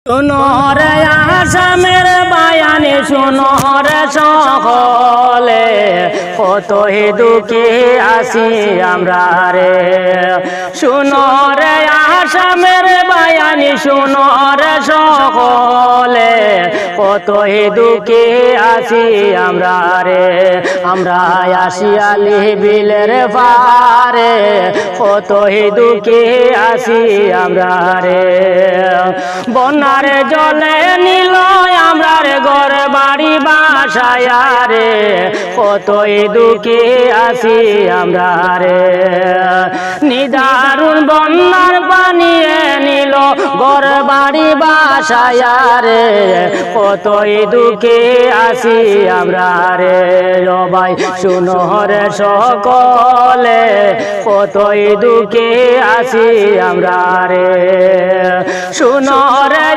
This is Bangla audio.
শুনরে আসামের বায়ানি শুনরে সকলে কতই দুঃখে আছি আমরা রে। শুনরে আসামের বায়ানি শুনরে সকলে কতই দুঃখে আছি আমরা রে। আমরা আসি আলি বিলের পারে কতই দুঃখে আছি আমরা রে। বন্যার জলে নিল আমরার ঘর বাড়ি বাসায়া রে কতই দুঃখে আছি আমরা রে। নিদারুণ বন্যার পানিয়ে নিল ঘর বাড়ি বাসায়া রে কতই দুঃখে আছি আমরা রে। সবাই শুনো রে সকলে কতই দুঃখে আছি আমরা রে। শুনো রে